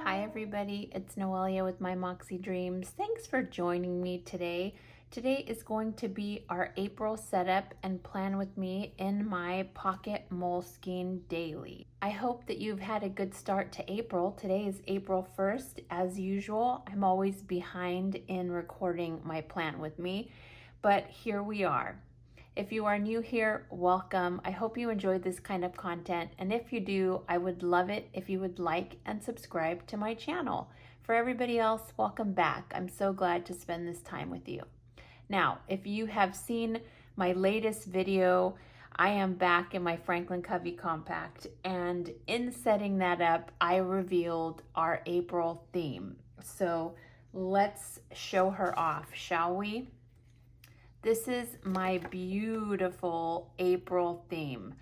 Hi everybody, it's Noelia with My Moxie Dreams. Thanks for joining me today. Today is going to be our April setup and plan with me in my Pocket Moleskine daily. I hope that you've had a good start to April. Today is April 1st. As usual, I'm always behind in recording my plan with me, but here we are. If you are new here, welcome. I hope you enjoyed this kind of content, and if you do, I would love it if you would like and subscribe to my channel. For everybody else, welcome back. I'm so glad to spend this time with you. Now, if you have seen my latest video, I am back in my Franklin Covey compact, and in setting that up, I revealed our April theme. So let's show her off, shall we? This is my beautiful April theme.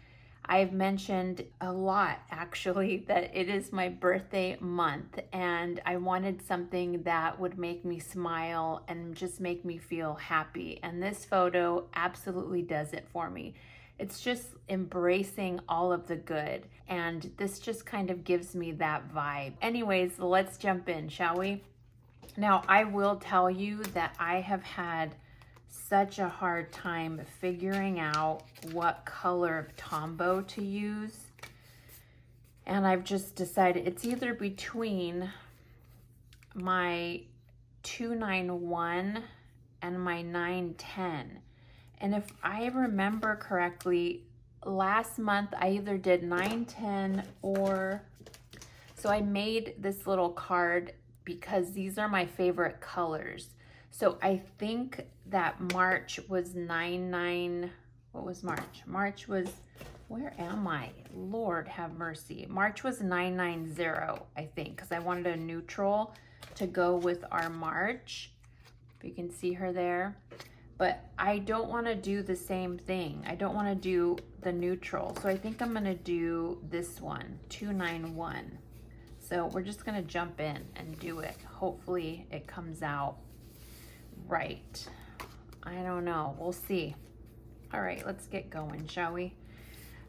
I've mentioned a lot actually that it is my birthday month, and I wanted something that would make me smile and just make me feel happy. And this photo absolutely does it for me. It's just embracing all of the good, and this just kind of gives me that vibe. Anyways, let's jump in, shall we? Now, I will tell you that I have had such a hard time figuring out what color of Tombow to use, and I've just decided it's either between my 291 and my 910. And if I remember correctly, last month I either did 910 or, so I made this little card because these are my favorite colors. So I think that March was 99, what was March? March was, where am I? Lord have mercy. March was 990, I think, because I wanted a neutral to go with our March. If you can see her there. But I don't want to do the same thing. I don't want to do the neutral. So I think I'm going to do this one, 291. So we're just going to jump in and do it. Hopefully it comes out right. I don't know. We'll see. All right, let's get going, shall we?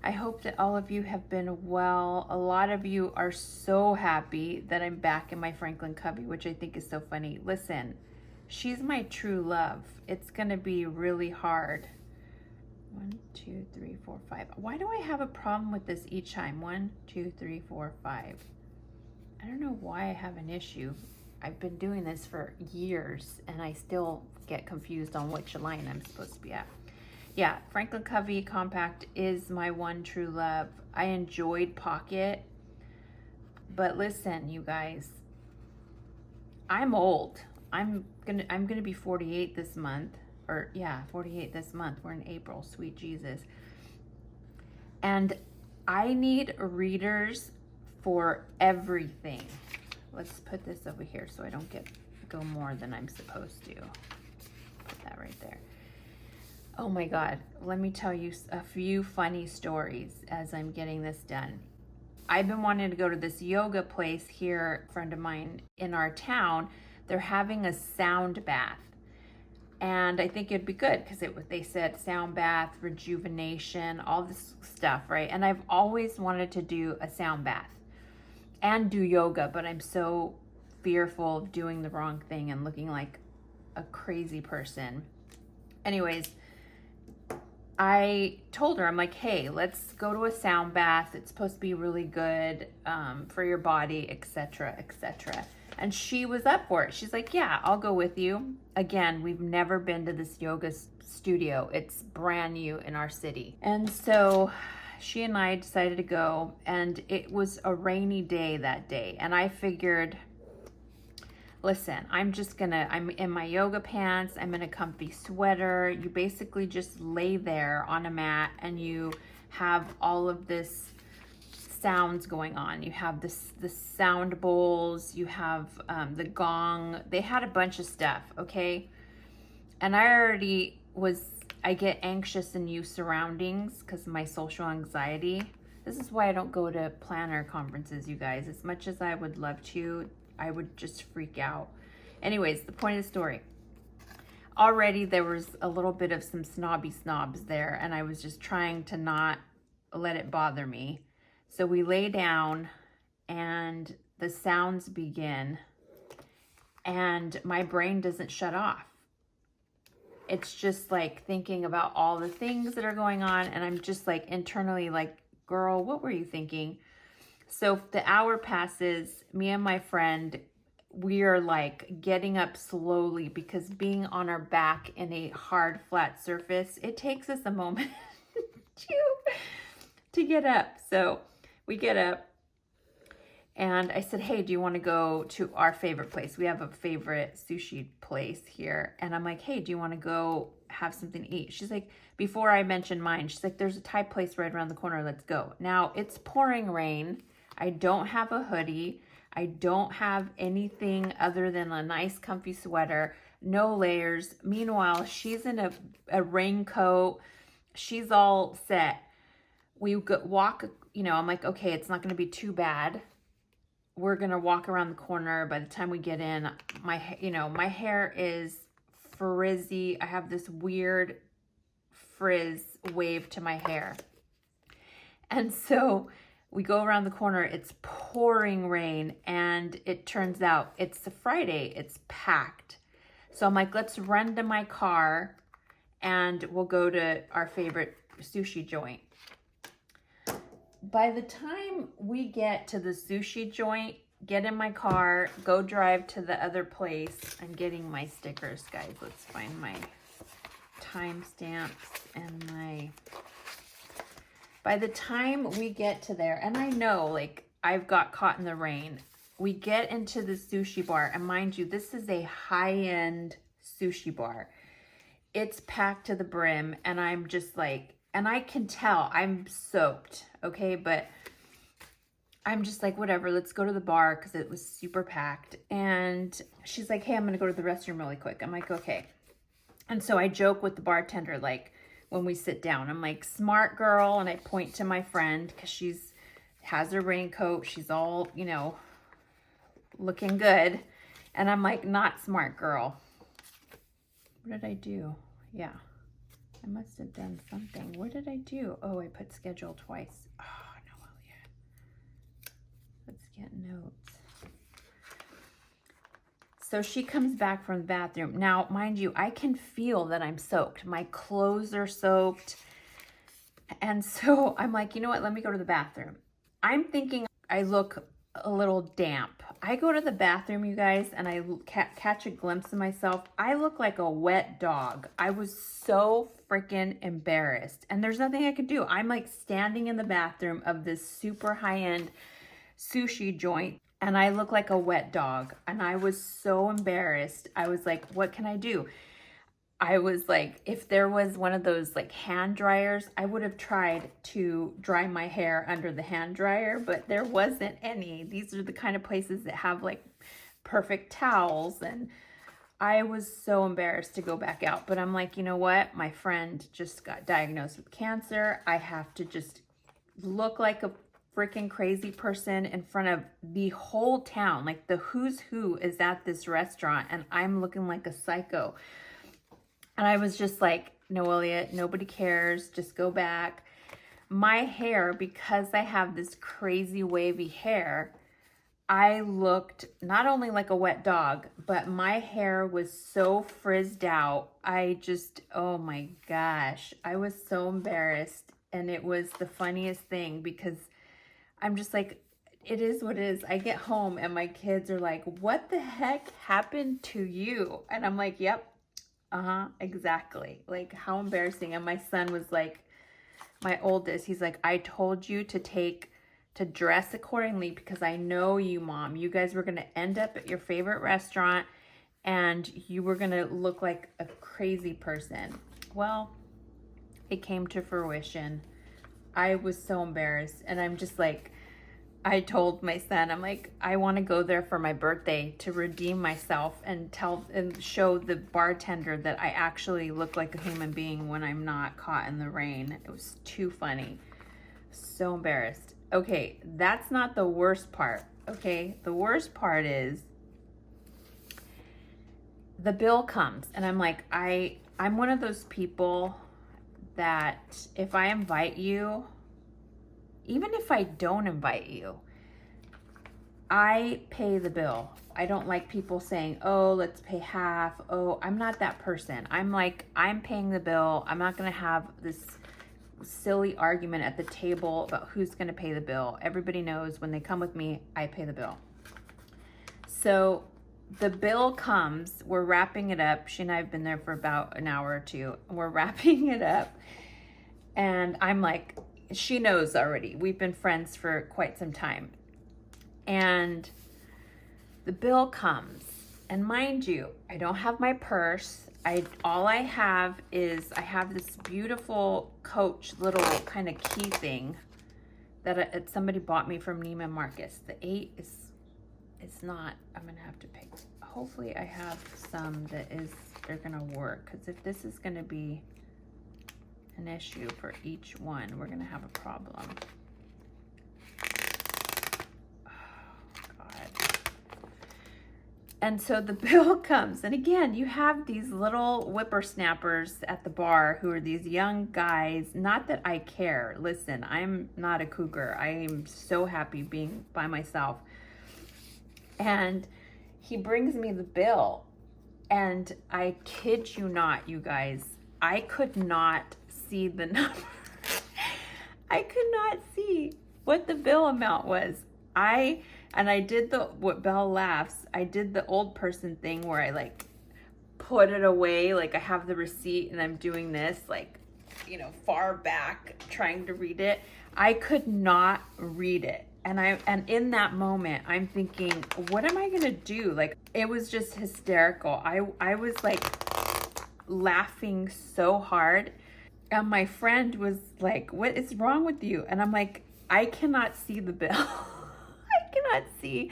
I hope that all of you have been well. A lot of you are so happy that I'm back in my Franklin Covey, which I think is so funny. Listen, she's my true love. It's gonna be really hard. 1, 2, 3, 4, 5. Why do I have a problem with this each time? 1, 2, 3, 4, 5. I don't know why I have an issue. I've been doing this for years and I still get confused on which line I'm supposed to be at. Yeah, Franklin Covey Compact is my one true love. I enjoyed Pocket, but listen, you guys, I'm old. I'm gonna be 48 this month, or yeah, 48 this month. We're in April, sweet Jesus. And I need readers for everything. Let's put this over here so I don't go more than I'm supposed to. Put that right there. Oh my God, let me tell you a few funny stories as I'm getting this done. I've been wanting to go to this yoga place here, a friend of mine in our town. They're having a sound bath. And I think it'd be good because they said sound bath, rejuvenation, all this stuff, right? And I've always wanted to do a sound bath and do yoga, but I'm so fearful of doing the wrong thing and looking like a crazy person. Anyways, I told her, I'm like, hey, let's go to a sound bath. It's supposed to be really good for your body, etc., etc. And she was up for it. She's like, yeah, I'll go with you. Again, we've never been to this yoga studio. It's brand new in our city. And so she and I decided to go, and it was a rainy day that day. And I figured, listen, I'm in my yoga pants, I'm in a comfy sweater. You basically just lay there on a mat and you have all of this sounds going on. You have the sound bowls, you have the gong. They had a bunch of stuff, okay? And I get anxious in new surroundings because of my social anxiety. This is why I don't go to planner conferences, you guys. As much as I would love to, I would just freak out. Anyways, the point of the story. Already there was a little bit of some snobs there, and I was just trying to not let it bother me. So we lay down, and the sounds begin and my brain doesn't shut off. It's just like thinking about all the things that are going on, and I'm just like internally like, girl, what were you thinking? So the hour passes, me and my friend, we are like getting up slowly because being on our back in a hard, flat surface, it takes us a moment to get up. So we get up and I said, hey, do you want to go to our favorite place? We have a favorite sushi place here. And I'm like, hey, do you want to go have something to eat? She's like, before I mentioned mine, she's like, there's a Thai place right around the corner. Let's go. Now it's pouring rain. I don't have a hoodie. I don't have anything other than a nice comfy sweater, no layers. Meanwhile, she's in a raincoat. She's all set. We walk, you know, I'm like, okay, it's not going to be too bad. We're going to walk around the corner. By the time we get in, my hair is frizzy. I have this weird frizz wave to my hair. And so we go around the corner, it's pouring rain, and it turns out it's a Friday, it's packed. So I'm like, let's run to my car and we'll go to our favorite sushi joint. By the time we get to the sushi joint, get in my car, go drive to the other place. I'm getting my stickers, guys. Let's find my timestamps and my... By the time we get to there, and I know, like, I've got caught in the rain, we get into the sushi bar, and mind you, this is a high-end sushi bar. It's packed to the brim, and I'm just like, and I can tell I'm soaked, okay? But I'm just like, whatever, let's go to the bar because it was super packed. And she's like, hey, I'm going to go to the restroom really quick. I'm like, okay. And so I joke with the bartender, like, when we sit down, I'm like, smart girl. And I point to my friend because she's has her raincoat. She's all, you know, looking good. And I'm like, not smart girl. What did I do? Yeah, I must have done something. What did I do? Oh, I put schedule twice. Oh, Noelia. Let's get notes. So she comes back from the bathroom. Now, mind you, I can feel that I'm soaked. My clothes are soaked. And so I'm like, you know what? Let me go to the bathroom. I'm thinking I look a little damp. I go to the bathroom, you guys, and I catch a glimpse of myself. I look like a wet dog. I was so freaking embarrassed. And there's nothing I could do. I'm like standing in the bathroom of this super high-end sushi joint, and I look like a wet dog. And I was so embarrassed. I was like, what can I do? I was like, if there was one of those like hand dryers, I would have tried to dry my hair under the hand dryer, but there wasn't any. These are the kind of places that have like perfect towels. And I was so embarrassed to go back out. But I'm like, you know what? My friend just got diagnosed with cancer. I have to just look like a freaking crazy person in front of the whole town. Like the who's who is at this restaurant, and I'm looking like a psycho. And I was just like, Noelia, nobody cares. Just go back. My hair, because I have this crazy wavy hair, I looked not only like a wet dog, but my hair was so frizzed out. I just, oh my gosh, I was so embarrassed. And it was the funniest thing because I'm just like, it is what it is. I get home and my kids are like, what the heck happened to you? And I'm like, yep. Exactly. Like, how embarrassing. And my son was like, my oldest, he's like, I told you to dress accordingly because I know you, Mom. You guys were going to end up at your favorite restaurant and you were going to look like a crazy person. Well, it came to fruition. I was so embarrassed. And I'm just like, I told my son, I'm like, I want to go there for my birthday to redeem myself and show the bartender that I actually look like a human being when I'm not caught in the rain. It was too funny. So embarrassed. Okay, that's not the worst part. Okay, the worst part is the bill comes and I'm like, I'm one of those people that if I invite you, even if I don't invite you, I pay the bill. I don't like people saying, oh, let's pay half. Oh, I'm not that person. I'm like, I'm paying the bill. I'm not going to have this silly argument at the table about who's going to pay the bill. Everybody knows when they come with me, I pay the bill. So the bill comes, we're wrapping it up. She and I have been there for about an hour or two. We're wrapping it up. And I'm like, she knows already. We've been friends for quite some time. And the bill comes, and mind you, I don't have my purse. All I have is I have this beautiful Coach little kind of key thing that somebody bought me from Neiman Marcus. The 8 is not. I'm gonna have to pick. Hopefully, I have some they're gonna work, because if this is gonna be an issue for each one, we're gonna have a problem. And so the bill comes, and again, you have these little whippersnappers at the bar who are these young guys. Not that I care. Listen, I'm not a cougar. I am so happy being by myself. And he brings me the bill, and I kid you not, you guys, I could not see the number. I could not see what the bill amount was. And I did what Belle laughs, I did the old person thing where I like put it away, like I have the receipt and I'm doing this, like, you know, far back trying to read it. I could not read it. And in that moment, I'm thinking, what am I gonna do? Like, it was just hysterical. I was like laughing so hard. And my friend was like, what is wrong with you? And I'm like, I cannot see the bill. I cannot see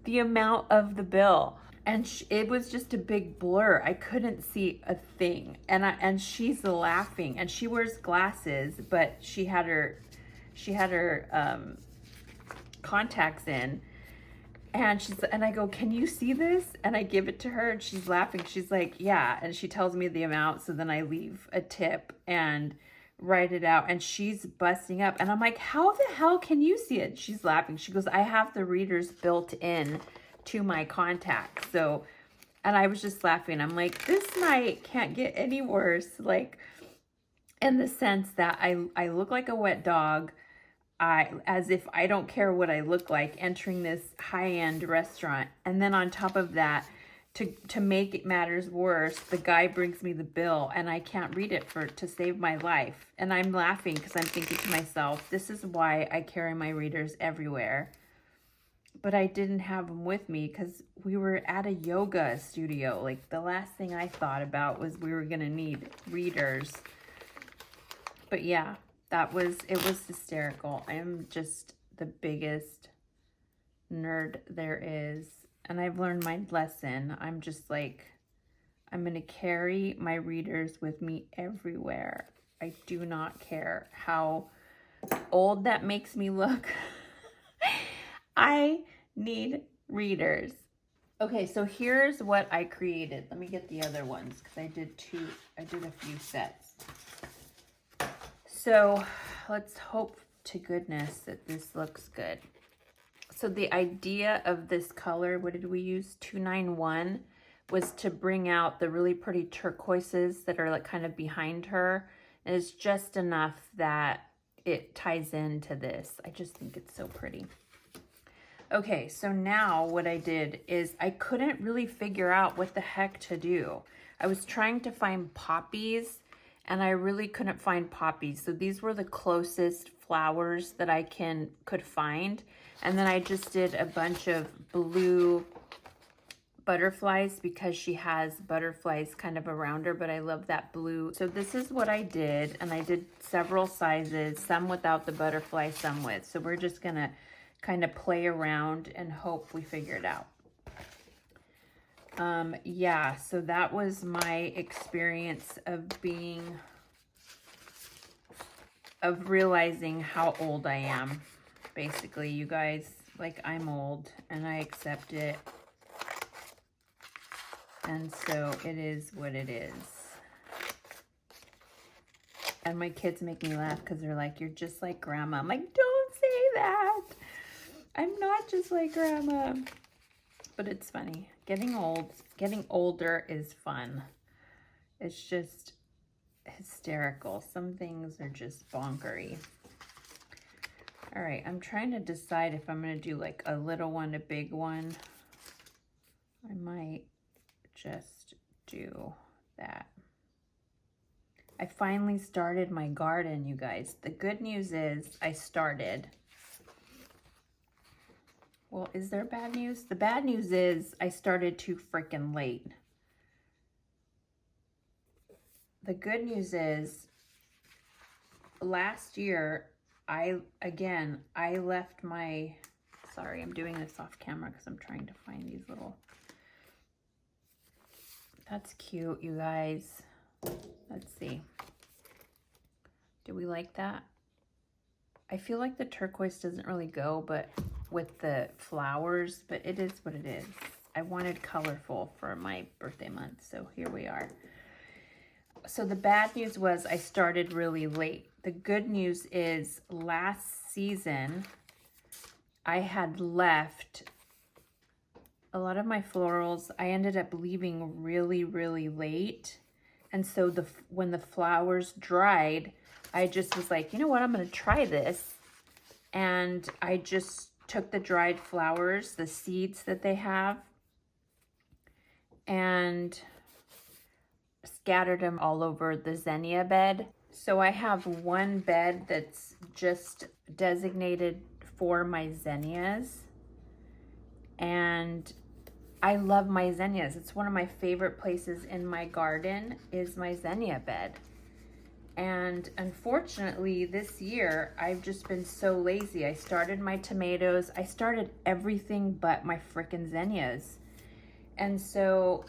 the amount of the bill. And it was just a big blur. I couldn't see a thing. And she's laughing, and she wears glasses, but she had her contacts in. And I go, can you see this? And I give it to her, and she's laughing. She's like, yeah. And she tells me the amount. So then I leave a tip and write it out, and she's busting up. And I'm like, how the hell can you see it? She's laughing. She goes, I have the readers built in to my contacts. So, and I was just laughing. I'm like, this night can't get any worse. Like, in the sense that I look like a wet dog. As if I don't care what I look like entering this high-end restaurant. And then on top of that, to make it matters worse, the guy brings me the bill and I can't read it to save my life. And I'm laughing because I'm thinking to myself, this is why I carry my readers everywhere. But I didn't have them with me because we were at a yoga studio. Like, the last thing I thought about was we were going to need readers. But yeah. It was hysterical. I'm just the biggest nerd there is. And I've learned my lesson. I'm just like, I'm going to carry my readers with me everywhere. I do not care how old that makes me look. I need readers. Okay, so here's what I created. Let me get the other ones because I did a few sets. So let's hope to goodness that this looks good. So the idea of this color, what did we use? 291, was to bring out the really pretty turquoises that are like kind of behind her. And it's just enough that it ties into this. I just think it's so pretty. Okay, so now what I did is I couldn't really figure out what the heck to do. I was trying to find poppies, and I really couldn't find poppies. So these were the closest flowers that I could find. And then I just did a bunch of blue butterflies because she has butterflies kind of around her, but I love that blue. So this is what I did, and I did several sizes, some without the butterfly, some with. So we're just gonna kind of play around and hope we figure it out. Yeah, so that was my experience of realizing how old I am. Basically, you guys, like, I'm old and I accept it. And so it is what it is. And my kids make me laugh because they're like, you're just like grandma. I'm like, don't say that. I'm not just like Grandma. But it's funny. Getting older is fun. It's just hysterical. Some things are just bonkery. All right, I'm trying to decide if I'm going to do like a little one, a big one. I might just do that. I finally started my garden, you guys. The good news is I started. Well, is there bad news? The bad news is I started too freaking late. The good news is last year, I left my, sorry, I'm doing this off camera because I'm trying to find these little, that's cute, you guys. Let's see. Do we like that? I feel like the turquoise doesn't really go, but with the flowers, but it is what it is. I wanted colorful for my birthday month, so here we are. So the bad news was I started really late. The good news is last season, I had left a lot of my florals. I ended up leaving really, really late. And so when the flowers dried, I just was like, you know what, I'm going to try this. And I just took the dried flowers, the seeds that they have, and scattered them all over the zinnia bed. So I have one bed that's just designated for my zinnias. And I love my zinnias. It's one of my favorite places in my garden is my zinnia bed. And unfortunately this year, I've just been so lazy. I started my tomatoes. I started everything but my frickin' zinnias. And so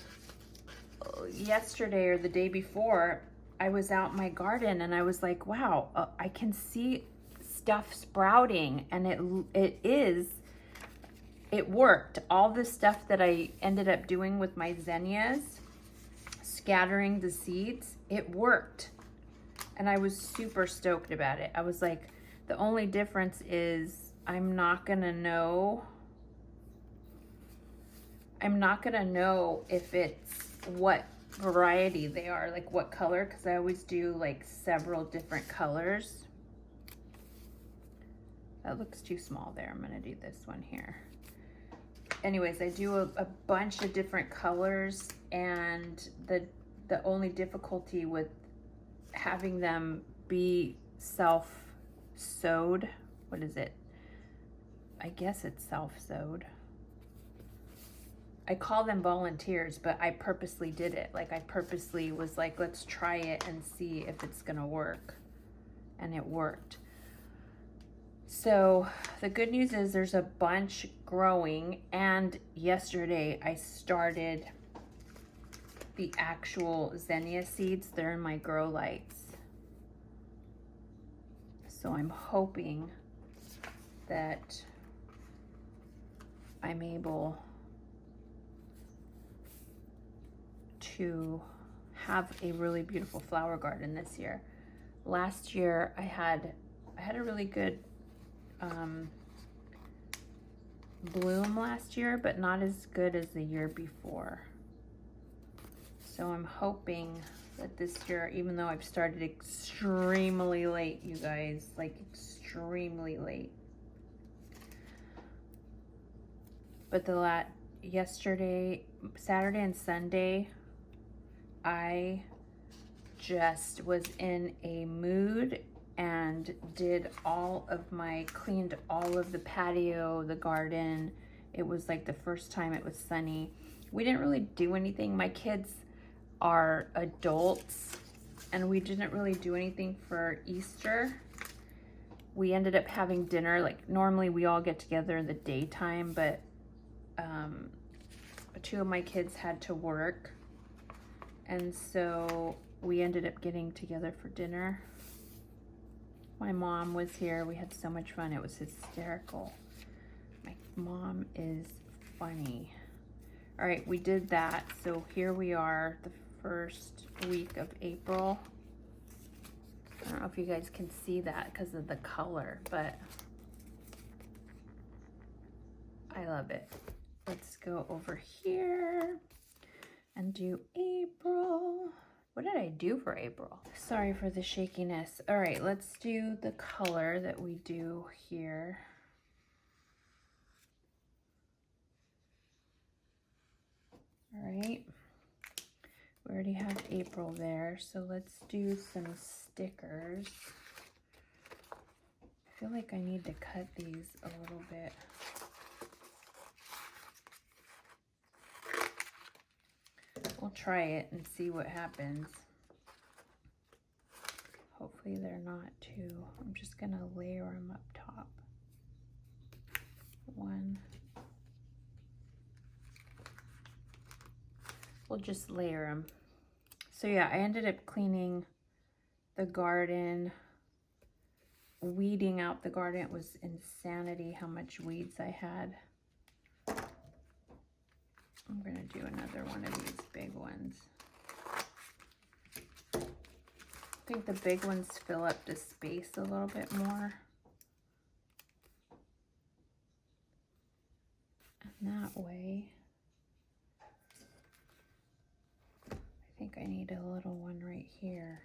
yesterday or the day before, I was out in my garden and I was like, wow, I can see stuff sprouting, and it worked. All the stuff that I ended up doing with my zinnias, scattering the seeds, it worked. And I was super stoked about it. I was like, the only difference is I'm not gonna know if it's what variety they are, like what color, because I always do like several different colors. That looks too small there. I'm gonna do this one here. Anyways, I do a bunch of different colors, and the only difficulty with having them be self-sowed, what is it? I guess it's self-sowed. I call them volunteers, but I purposely did it. Like I purposely was like, let's try it and see if it's gonna work. And it worked. So the good news is there's a bunch growing, and yesterday I started the actual zinnia seeds. They're in my grow lights. So I'm hoping that I'm able to have a really beautiful flower garden this year. Last year I had a really good bloom last year, but not as good as the year before. So I'm hoping that this year, even though I've started extremely late, you guys, like extremely late. But yesterday, Saturday and Sunday, I just was in a mood and cleaned all of the patio, the garden. It was like the first time it was sunny. We didn't really do anything. My kids are adults, and we didn't really do anything for Easter. We ended up having dinner. Like normally we all get together in the daytime, but two of my kids had to work, and so we ended up getting together for dinner. My mom was here. We had so much fun. It was hysterical. My mom is funny. All right, we did that. So here we are, the first week of April. I don't know if you guys can see that because of the color, but I love it. Let's go over here and do April. What did I do for April? Sorry for the shakiness. All right, let's do the color that we do here. All right, we already have April there, so let's do some stickers. I feel like I need to cut these a little bit. We'll try it and see what happens. Hopefully they're not too. I'm just gonna layer them up top. One. We'll just layer them. So yeah, I ended up cleaning the garden, weeding out the garden. It was insanity how much weeds I had. I'm gonna do another one of these big ones. I think the big ones fill up the space a little bit more. And that way, I think I need a little one right here.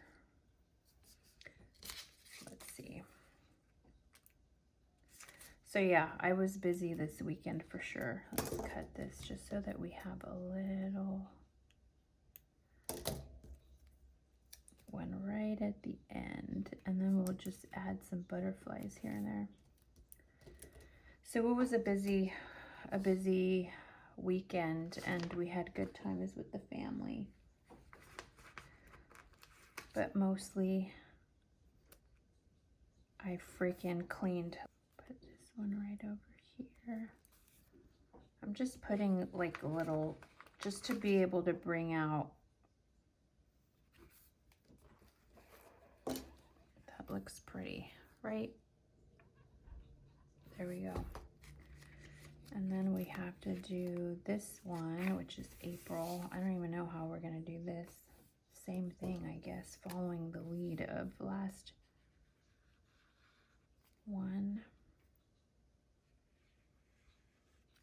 Let's see. So yeah, I was busy this weekend for sure. Let's cut this just so that we have a little one right at the end. And then we'll just add some butterflies here and there. So it was a busy weekend, and we had good times with the family. But mostly I freaking cleaned. Put this one right over here. I'm just putting like a little, just to be able to bring out. That looks pretty, right? There we go. And then we have to do this one, which is April. I don't even know how we're gonna do this. Same thing, I guess, following the lead of last one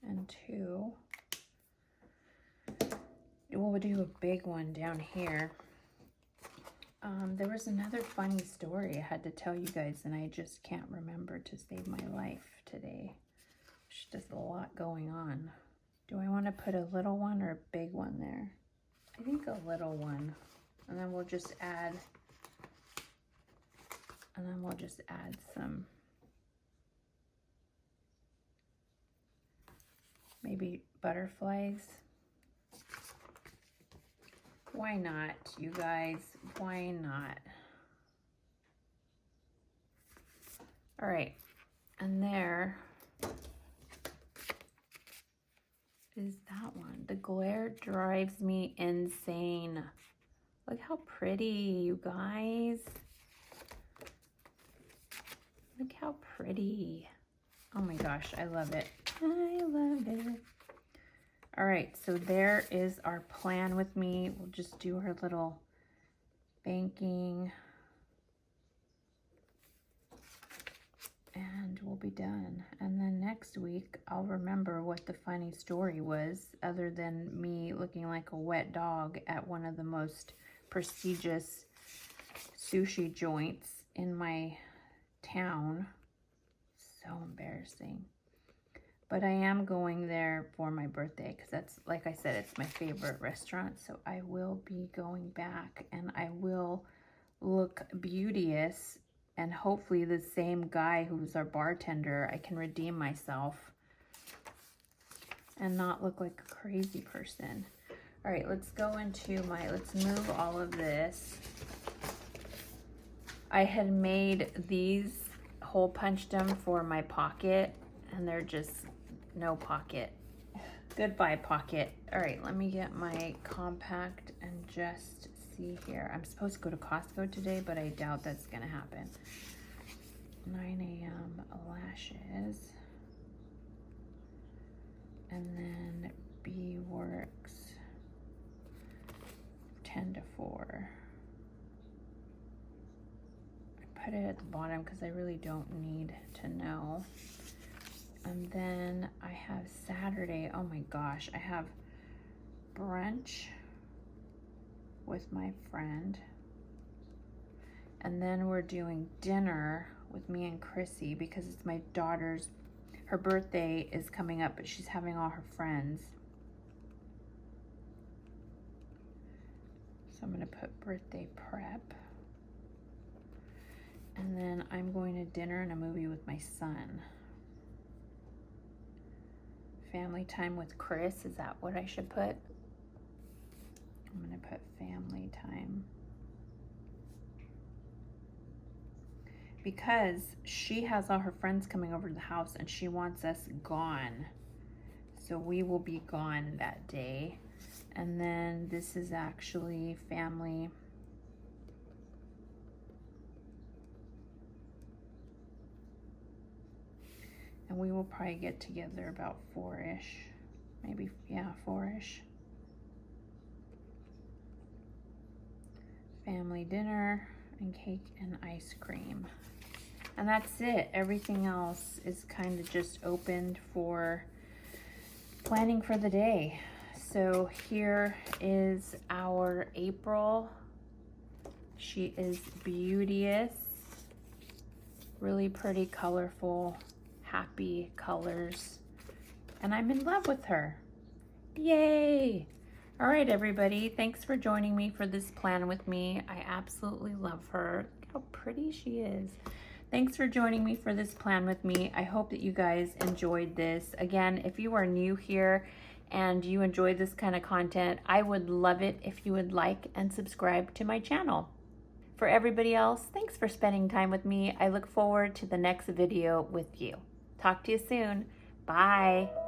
and two. We'll do a big one down here. There was another funny story I had to tell you guys, and I just can't remember to save my life today. There's just a lot going on. Do I want to put a little one or a big one there? I think a little one. And then we'll just add, some maybe butterflies. Why not, you guys? Why not? All right, and there is that one. The glare drives me insane. Look how pretty, you guys. Look how pretty. Oh my gosh, I love it. I love it. All right, so there is our plan with me. We'll just do her little banking and we'll be done. And then next week, I'll remember what the funny story was, other than me looking like a wet dog at one of the most prestigious sushi joints in my town. So embarrassing. But I am going there for my birthday because that's, like I said, it's my favorite restaurant. So I will be going back and I will look beauteous, and hopefully the same guy who's our bartender, I can redeem myself and not look like a crazy person. All right, let's go into let's move all of this. I had made these, hole punched them for my pocket, and they're just no pocket. Goodbye, pocket. All right, let me get my compact and just see here. I'm supposed to go to Costco today, but I doubt that's gonna happen. 9 a.m. lashes. And then Bee Works 10 to 4. I put it at the bottom because I really don't need to know. And then I have Saturday. Oh my gosh, I have brunch with my friend. And then we're doing dinner with me and Chrissy because it's my daughter's, her birthday is coming up, but she's having all her friends. So I'm gonna put birthday prep. And then I'm going to dinner and a movie with my son. Family time with Chris, is that what I should put? I'm gonna put family time. Because she has all her friends coming over to the house and she wants us gone. So we will be gone that day. And then this is actually family. And we will probably get together about 4-ish. Maybe, yeah, 4-ish. Family dinner and cake and ice cream. And that's it. Everything else is kind of just opened for planning for the day. So here is our April. She is beauteous. Really pretty, colorful, happy colors. And I'm in love with her. Yay! All right, everybody. Thanks for joining me for this plan with me. I absolutely love her. Look how pretty she is. Thanks for joining me for this plan with me. I hope that you guys enjoyed this. Again, if you are new here and you enjoy this kind of content, I would love it if you would like and subscribe to my channel. For everybody else, thanks for spending time with me. I look forward to the next video with you. Talk to you soon. Bye.